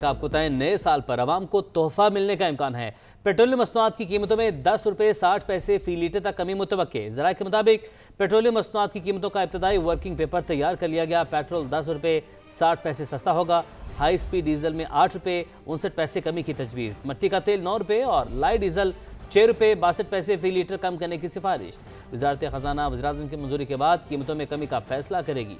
आपको बताएं, नए साल पर आवाम को तोहफा मिलने का इम्कान है। पेट्रोलियम मसनूआत की कीमतों में 10 रुपये 60 पैसे फी लीटर तक कमी मुतवक्के। ज़राए के मुताबिक पेट्रोलियम मसनूआत की कीमतों का इब्तदाई वर्किंग पेपर तैयार कर लिया गया। पेट्रोल 10 रुपये 60 पैसे सस्ता होगा। हाई स्पीड डीजल में 8 रुपये 59 पैसे कमी की तजवीज़। मट्टी का तेल 9 रुपये और लाइट डीजल 6 रुपये 62 पैसे फी लीटर कम करने की सिफारिश। वज़ारत ख़जाना वज़ीर-ए-आज़म की मंजूरी के बाद कीमतों में कमी का फैसला करेगी।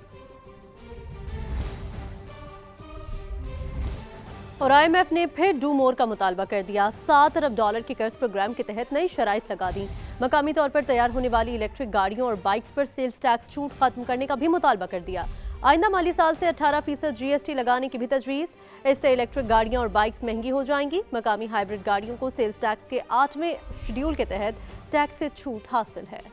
और IMF ने फिर डू मोर का मुतालबा कर दिया। $7 अरब के कर्ज प्रोग्राम के तहत नई शराइत लगा दी। मकामी तौर पर तैयार होने वाली इलेक्ट्रिक गाड़ियों और बाइक्स पर सेल्स टैक्स छूट खत्म करने का भी मुतालबा कर दिया। आइंदा माली साल से 18% GST लगाने की भी तजवीज़। इससे इलेक्ट्रिक गाड़ियां और बाइक्स महंगी हो जाएंगी। मकामी हाइब्रिड गाड़ियों को सेल्स टैक्स के 8वें शेड्यूल के तहत टैक्स से छूट हासिल है।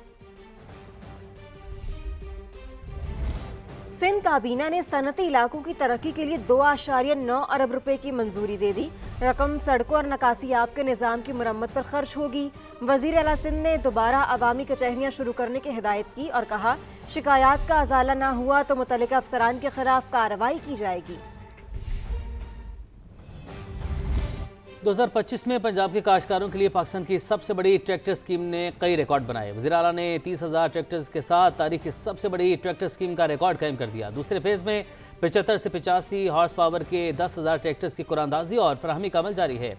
सिंध काबीना ने सनती इलाकों की तरक्की के लिए 2.9 अरब रुपए की मंजूरी दे दी। रकम सड़कों और नकासियाब के निज़ाम की मुरम्मत पर खर्च होगी। वज़ीर आला सिंध ने दोबारा अवामी कचहरियाँ शुरू करने की हिदायत की और कहा, शिकायत का अजाला ना हुआ तो मुतल्लिका अफसरान के खिलाफ कार्रवाई की जाएगी। 2025 में पंजाब के काश्तकारों के लिए पाकिस्तान की सबसे बड़ी ट्रैक्टर स्कीम ने कई रिकॉर्ड बनाए। वज़ीर आला ने 30,000 ट्रैक्टर्स के साथ तारीख की सबसे बड़ी ट्रैक्टर स्कीम का रिकॉर्ड कायम कर दिया। दूसरे फेज़ में 75 से 85 हॉर्स पावर के 10,000 ट्रैक्टर्स की कुरानदाजी और फराहमी का अमल जारी है।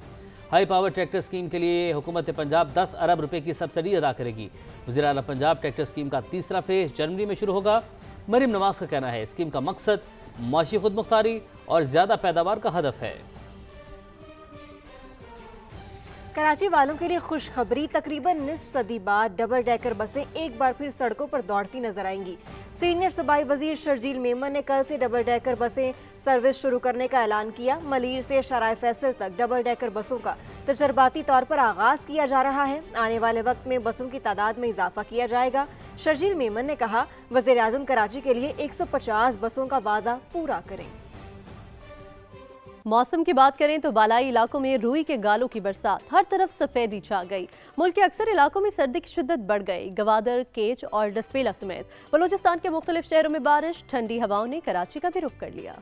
हाई पावर ट्रैक्टर स्कीम के लिए हुकूमत पंजाब 10 अरब रुपए की सब्सिडी अदा करेगी। वज़ीर आला पंजाब ट्रैक्टर स्कीम का तीसरा फेज़ जनवरी में शुरू होगा। मरीम नवाज का कहना है, स्कीम का मकसद माशी खुद मुख्तारी और ज़्यादा पैदावार का हदफ है। कराची वालों के लिए खुशखबरी, तकरीबन निस्फ सदी बाद डबल डेकर बसें एक बार फिर सड़कों पर दौड़ती नजर आएंगी। सीनियर सूबाई वजीर शर्जील मेमन ने कल से डबल डेकर बसें सर्विस शुरू करने का ऐलान किया। मलीर से शराय फैसल तक डबल डेकर बसों का तजर्बाती तौर पर आगाज किया जा रहा है। आने वाले वक्त में बसों की तादाद में इजाफा किया जाएगा। शर्जील मेमन ने कहा, वज़ीर आज़म कराची के लिए 150 बसों का वादा पूरा करें। मौसम की बात करें तो बालाई इलाकों में रूई के गालों की बरसात, हर तरफ सफेदी छा गई। मुल्क के अक्सर इलाकों में सर्दी की शिद्दत बढ़ गई। गवादर, केच और डसपेला समेत बलूचिस्तान के मुख्तलिफ शहरों में बारिश। ठंडी हवाओं ने कराची का भी रुख कर लिया।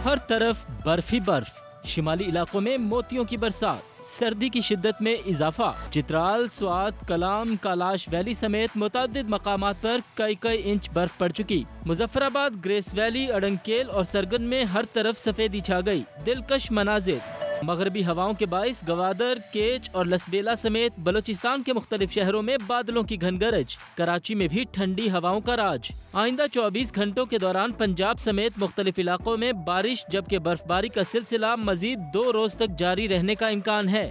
हर तरफ बर्फ ही बर्फ। शिमाली इलाकों में मोतियों की बरसात, सर्दी की शिद्दत में इजाफा। चित्राल, स्वात, कलाम, कालाश वैली समेत मुतअद्दिद मकामात पर कई इंच बर्फ पड़ चुकी। मुजफ्फराबाद, ग्रेस वैली, अड़ंकेल और सरगन में हर तरफ सफेदी छा गई। दिलकश मनाजिर। मगरबी हवाओं के बाइस गवादर, केच और लसबेला समेत बलूचिस्तान के मुख्तलिफ शहरों में बादलों की घनगरज। कराची में भी ठंडी हवाओं का राज। आइंदा 24 घंटों के दौरान पंजाब समेत मुख्तलिफ इलाकों में बारिश, जबकि बर्फबारी का सिलसिला मजीद 2 रोज तक जारी रहने का इम्कान है।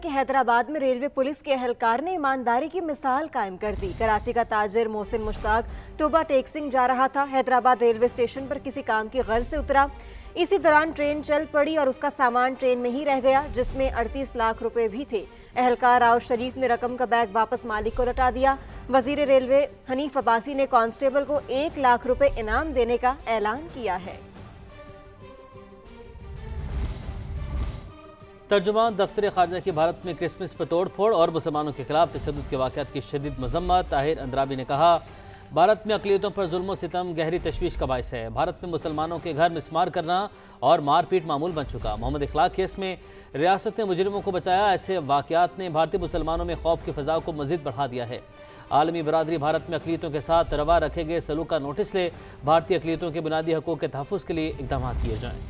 कि हैदराबाद में रेलवे पुलिस के एहलकार ने ईमानदारी की मिसाल कायम कर दी। कराची का ताजिर मोहसिन मुश्ताक टोबा टेक्सिंग जा रहा था। हैदराबाद रेलवे स्टेशन पर किसी काम की गर्ज से उतरा। इसी दौरान ट्रेन चल पड़ी और उसका सामान ट्रेन में ही रह गया, जिसमें 38 लाख रुपए भी थे। एहलकार राव शरीफ ने रकम का बैग वापस मालिक को लौटा दिया। वजीर रेलवे हनीफ अब्बासी ने कांस्टेबल को 1 लाख रुपए इनाम देने का ऐलान किया है। तर्जुमान दफ्तर खारजा की भारत में क्रिसमस पर तोड़ फोड़ और मुसलमानों के खिलाफ तशद्दुद के वाक़यात की शदीद मज़म्मत। ताहिर अंद्राबी ने कहा, भारत में अक़लियतों पर जुल्म सितम गहरी तशवीश का बायस है। भारत में मुसलमानों के घर मिस्मार करना और मारपीट मामूल बन चुका। मोहम्मद इखलाक केस में रियासत ने मुजरिमों को बचाया। ऐसे वाक़यात ने भारतीय मुसलमानों में खौफ की फ़ज़ा को मज़ीद बढ़ा दिया है। आलमी बरादरी भारत में अक़लियतों के साथ रवा रखे गए सलूक का नोटिस ले भारतीय अक़लियतों के बुनियादी हकूक़ के तहफ़्फ़ुज़ के लिए इक़दाम किए जाएँ।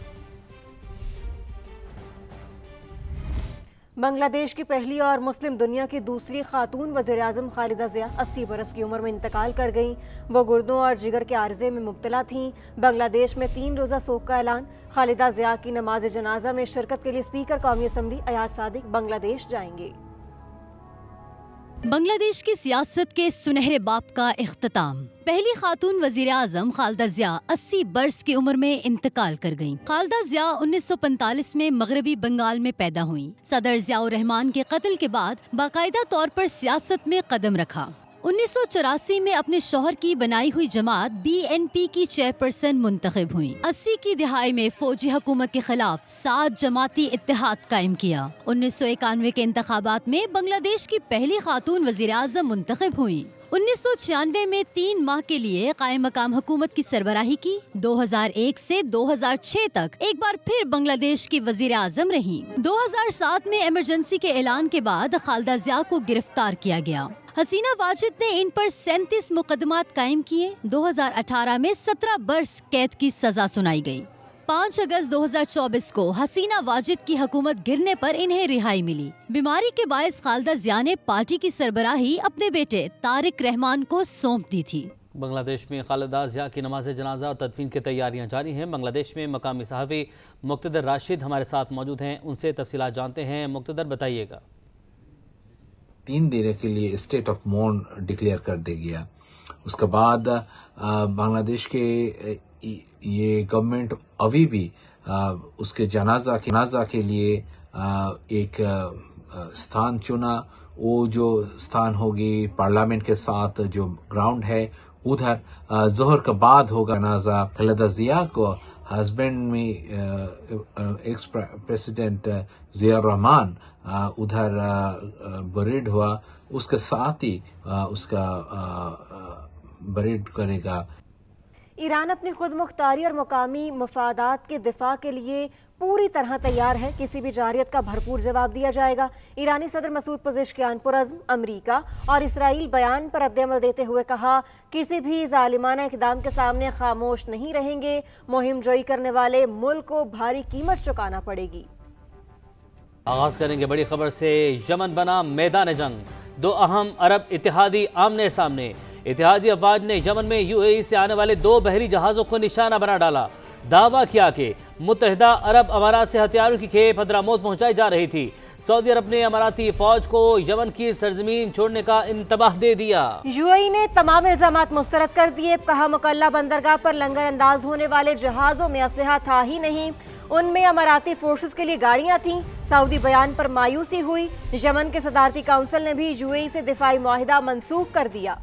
बांग्लादेश की पहली और मुस्लिम दुनिया की दूसरी खातून वज़ीर आज़म खालिदा ज़िया 80 बरस की उम्र में इंतकाल कर गईं। वो गुर्दों और जिगर के आर्जे में मुब्तला थीं। बांग्लादेश में 3 रोज़ा सोग का ऐलान। खालिदा ज़िया की नमाज जनाजा में शिरकत के लिए स्पीकर कौमी असम्बली अयाज सादिक बांग्लादेश जाएंगे। बांग्लादेश की सियासत के सुनहरे बाप का इख्तिताम। पहली खातून वजीर आजम खालिदा ज़िया 80 बरस की उम्र में इंतकाल कर गयीं। खालिदा ज़िया 1945 में मगरबी बंगाल में पैदा हुई। सदर ज़ियाउर रहमान के कत्ल के बाद बाकायदा तौर पर सियासत में कदम रखा। 1984 में अपने शौहर की बनाई हुई जमात BNP की चेयरपर्सन मुंतखब हुई। 80 की दिहाई में फौजी हुकूमत के खिलाफ 7 जमाती इत्तेहाद कायम किया। 1991 के इंतखाबात में बांग्लादेश की पहली खातून वजीर आज़म मुंतखब हुई। 1996 में 3 माह के लिए कायम मकाम हुकूमत की सरबराही की। 2001 से 2006 तक एक बार फिर बांग्लादेश की वजीर आजम रही। 2007 में इमरजेंसी के ऐलान के बाद खालिदा जिया को गिरफ्तार किया गया। हसीना वाजिद ने इन पर 37 मुकदमात कायम किए। 2018 में 17 बरस कैद की सजा सुनाई गई। 5 अगस्त 2024 को हसीना वाजिद की हुकूमत गिरने पर इन्हें रिहाई मिली। बीमारी के बायस खालिदा जिया ने पार्टी की सरबराही अपने बेटे तारिक रहमान को सौंप दी थी। बांग्लादेश में खालिदा जिया की नमाज जनाजा और तदफीन की तैयारियां जारी हैं। बांग्लादेश में मकामी सहाफ़ी मुक्तदर राशिद हमारे साथ मौजूद हैं, उनसे तफसीलात जानते हैं। मुक्तदर, बताइएगा। 3 दिन के लिए स्टेट ऑफ मौन डिक्लेयर कर दिया गया। उसके बाद बांग्लादेश के ये गवर्नमेंट अभी भी उसके जनाजा के लिए एक स्थान चुना। वो जो स्थान होगी पार्लियामेंट के साथ जो ग्राउंड है उधर जोहर के बाद होगा जनाजा। खालिदा जिया को हस्बैंड में एक्स प्रेसिडेंट जिया रहमान उधर बरीड हुआ। उसके साथ ही उसका बरीड करेगा। ईरान अपनी खुद मुख्तारी और मुकामी मफादात के दिफा के लिए पूरी तरह तैयार है। किसी भी जारियत का भरपूर जवाब दिया जाएगा। ईरानी सदर मसूद पज़ेश्कियान पुरज़्म अमरीका और इसराइल बयान पर रद्द-ए-अमल देते हुए कहा, किसी भी जालिमाना इक़दाम के सामने खामोश नहीं रहेंगे। मुहिम जोई करने वाले मुल्क को भारी कीमत चुकाना पड़ेगी। आगाज करेंगे बड़ी खबर से। यमन बना मैदान जंग। 2 अहम अरब इत्तेहादी आमने सामने। इत्तेहादी अफवाज ने यमन में यूएई से आने वाले 2 बहरी जहाज़ों को निशाना बना डाला। दावा किया कि मुत्तहिदा अरब अमारात से हथियारों की खेप हदरामौत पहुंचाई जा रही थी। सऊदी अरब ने अमाराती फौज को यमन की सरजमीन छोड़ने का इंतबाह दे दिया। यूएई ने तमाम इल्जामात मुस्तरद कर दिए। कहा, मुकल्ला बंदरगाह पर लंगर अंदाज होने वाले जहाज़ों में असलहा था ही नहीं, उनमें अमाराती फोर्सेस के लिए गाड़ियां थीं। सऊदी बयान पर मायूसी हुई। यमन के सदारती काउंसिल ने भी यूएई से दिफाई मुआहिदा मंसूख कर दिया।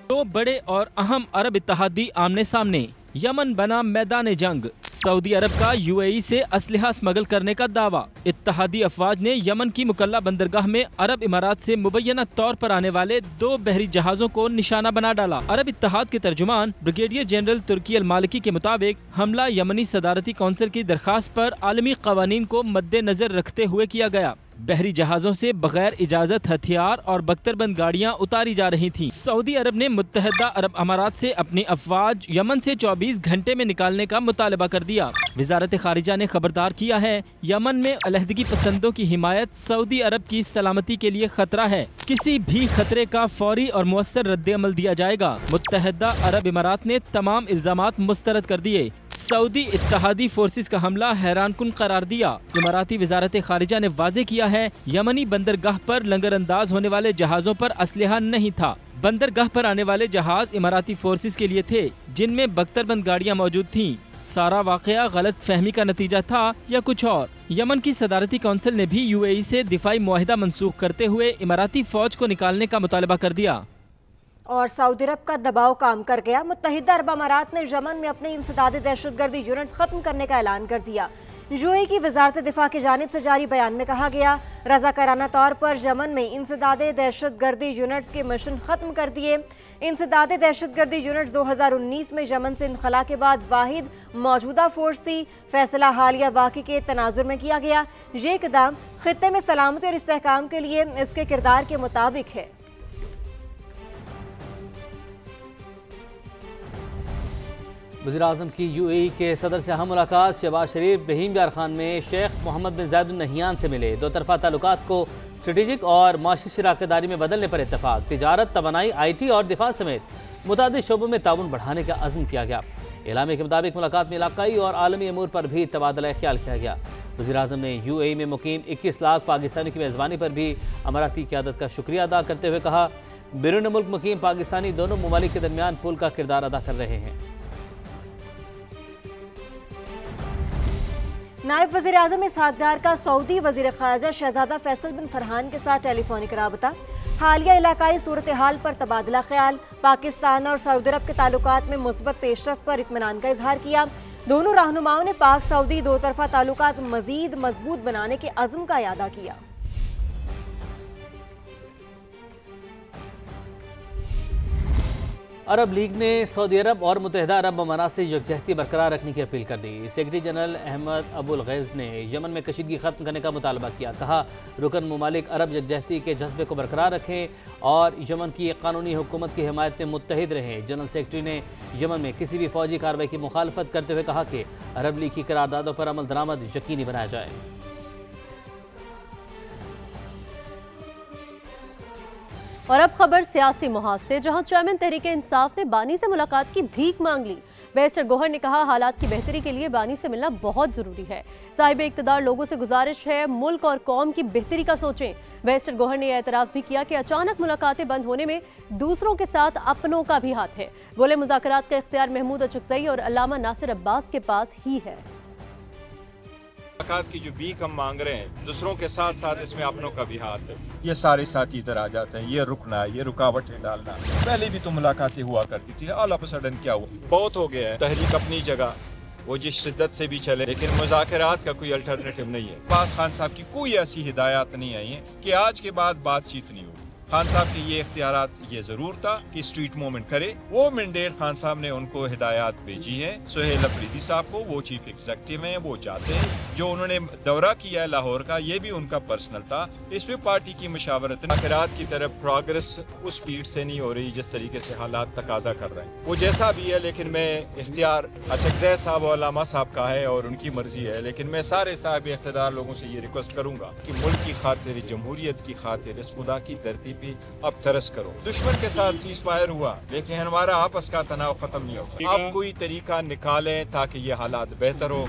2 बड़े और अहम अरब इत्तेहादी आमने सामने। यमन बना मैदान जंग। सऊदी अरब का यूएई से असलहा स्मगल करने का दावा। इत्तेहादी अफवाज ने यमन की मुकल्ला बंदरगाह में अरब इमारात से मुबैना तौर पर आने वाले 2 बहरी जहाज़ों को निशाना बना डाला। अरब इत्तेहाद के तर्जुमान ब्रिगेडियर जनरल तुर्की अल मालिकी के मुताबिक हमला यमनी सदारती काउंसिल की दरखास्त पर आलमी कवानीन को मद्देनजर रखते हुए किया गया। बहरी जहाज़ों से बगैर इजाज़त हथियार और बख्तरबंद गाड़ियाँ उतारी जा रही थीं। सऊदी अरब ने मुत्तहिदा अरब अमारात से अपनी अफवाज यमन से 24 घंटे में निकालने का मुतालबा कर दिया। वजारत खारिजा ने खबरदार किया है, यमन में अलहदगी पसंदों की हिमायत सऊदी अरब की सलामती के लिए खतरा है। किसी भी खतरे का फौरी और मुअस्सर रद्द-ए-अमल दिया जाएगा। मुत्तहिदा अरब इमारात ने तमाम इल्जामात मुस्तरद कर दिए। सऊदी इत्तेहादी फोर्सेस का हमला हैरानकुन करार दिया। इमाराती वजारत खारिजा ने वाजे किया है, यमनी बंदरगाह पर लंगर अंदाज होने वाले जहाज़ों पर असलहा नहीं था। बंदरगाह पर आने वाले जहाज इमाराती फोर्सेस के लिए थे, जिनमें बख्तरबंद गाड़ियां मौजूद थीं। सारा वाकया गलत फहमी का नतीजा था या कुछ और। यमन की सदारती काउंसिल ने भी यूएई से दिफाई मुआहिदा मंसूख करते हुए इमाराती फौज को निकालने का मुतालबा कर दिया। और सऊदी अरब का दबाव काम कर गया। मुत्तहिदा अरब अमारात ने यमन में अपने इंसदादी दहशतगर्दी यूनिट खत्म करने का ऐलान कर दिया। यूएई की वजारत दिफा की जानिब से जारी बयान में कहा गया, रज़ाकाराना तौर पर यमन में इंसदादी दहशतगर्दी यूनिट्स के मिशन खत्म कर दिए। इंसदादी दहशतगर्दी यूनिट्स 2019 में यमन से इनखला के बाद वाहिद मौजूदा फोर्स थी। फैसला हालिया वाक़े के तनाजुर में किया गया। ये इक़दाम खित्ते में सलामती और इस्तेहकाम के लिए इसके किरदार के मुताबिक है। वज़ीर-ए-आज़म की यूएई के सदर से अहम मुलाकात। शहबाज शरीफ रहीम यार खान में शेख मोहम्मद बिन जायद अल नहयान से मिले। 2 तरफ़ा ताल्लुकात को स्ट्रेटेजिक और माशी शराकतदारी में बदलने पर इत्तफाक। तिजारत, तवानाई, IT और दिफा समेत मुतादिद शोबों में ताउन बढ़ाने का अज़्म किया गया। एलामे के मुताबिक मुलाकात में इलाकाई और आलमी अमूर पर भी तबादला ख्याल किया गया। वज़ीर-ए-आज़म ने यूएई में मुकीम 21 लाख पाकिस्तानी की मेज़बानी पर भी अमाराती क़यादत का शुक्रिया अदा करते हुए कहा, बैरून मुल्क मुकीम पाकिस्तानी दोनों ममालिक के दरमियान पुल का किरदार अदा कर रहे हैं। नायब वज़ीर आज़म इसहाक डार का सऊदी वज़ीर ख़ारिजा शहज़ादा फैसल बिन फरहान के साथ टेलीफोनिक राबता। हालिया इलाकाई सूरत हाल पर तबादला ख्याल। पाकिस्तान और सऊदी अरब के ताल्लुकात में मुस्बत पेशरफ पर इत्मीनान का इजहार किया। दोनों रहनुमाओं ने पाक सऊदी 2 तरफ़ा ताल्लुकात मज़ीद मजबूत बनाने के अज़्म का इयादा किया। अरब लीग ने सऊदी अरब और मुत्तहिदा अरब अमारात से यकजहती बरकरार रखने की अपील कर दी। सेक्रेटरी जनरल अहमद अबुल गैज़ ने यमन में कशीदगी खत्म करने का मुतालबा किया। कहा, रुकन ममालिक अरब यकजहती के जज्बे को बरकरार रखें और यमन की कानूनी हुकूमत की हिमायत में मुत्तहिद रहें। जनरल सेक्रेटरी ने यमन में किसी भी फौजी कार्रवाई की मुखालफत करते हुए कहा कि अरब लीग की करारदादों पर अमल दरामद यकीनी बनाया जाए। और अब खबर सियासी मुहाज से, जहां चेयरमैन तहरीक इंसाफ ने बानी से मुलाकात की भीख मांग ली। बैरिस्टर गौहर ने कहा, हालात की बेहतरी के लिए बानी से मिलना बहुत जरूरी है। साहिब इक़्तिदार लोगों से गुजारिश है, मुल्क और कौम की बेहतरी का सोचें। बैरिस्टर गौहर ने यह एतराफ़ भी किया कि अचानक मुलाकातें बंद होने में दूसरों के साथ अपनों का भी हाथ है। बोले, मुज़ाकरात का इख्तियार महमूद अचकज़ई और अल्लामा नासिर अब्बास के पास ही है। मुलाकात की जो भीख हम मांग रहे हैं, दूसरों के साथ साथ इसमें अपनों का भी हाथ है। ये सारे साथी इधर आ जाते हैं, ये रुकना, ये रुकावटें डालना। पहले भी तो मुलाकातें हुआ करती थी, ऑल ऑफ अ सडन क्या हुआ? बहुत हो गया है। तहरीक अपनी जगह वो जिस शिद्दत से भी चले, लेकिन मुज़ाकरात का कोई अल्टरनेटिव नहीं है। अब्बास खान साहब की कोई ऐसी हिदायत नहीं आई है कि आज के बाद बातचीत नहीं होगी। खान साहब के ये इख्तियारात ये जरूर था कि स्ट्रीट मूवमेंट करे, वो मैंडेट खान साहब ने उनको हिदायत भेजी है सुहेल अफरीदी साहब को। वो चीफ एग्जीक्यूटिव हैं, वो चाहते हैं। जो उन्होंने दौरा किया है लाहौर का, ये भी उनका पर्सनल था। इसमें पार्टी की मशावरत मुज़ाकरात की तरफ प्रोग्रेस उस स्पीड से नहीं हो रही जिस तरीके से हालात तकाजा कर रहे हैं। वो जैसा भी है, लेकिन मैं इख्तियार अचकज़ई साहब और अल्लामा साहब का है और उनकी मर्जी है, लेकिन मैं सारे साहब इख्तियार लोगों से ये रिक्वेस्ट करूंगा कि मुल्क की खातिर, जमहूरियत की खातिर, इस खुदा की धरती पे अब तरस करो। दुश्मन के साथ सीज फायर हुआ, लेकिन हमारा आपस का तनाव खत्म नहीं होगा। आप कोई तरीका निकालें ताकि ये हालात बेहतर हो।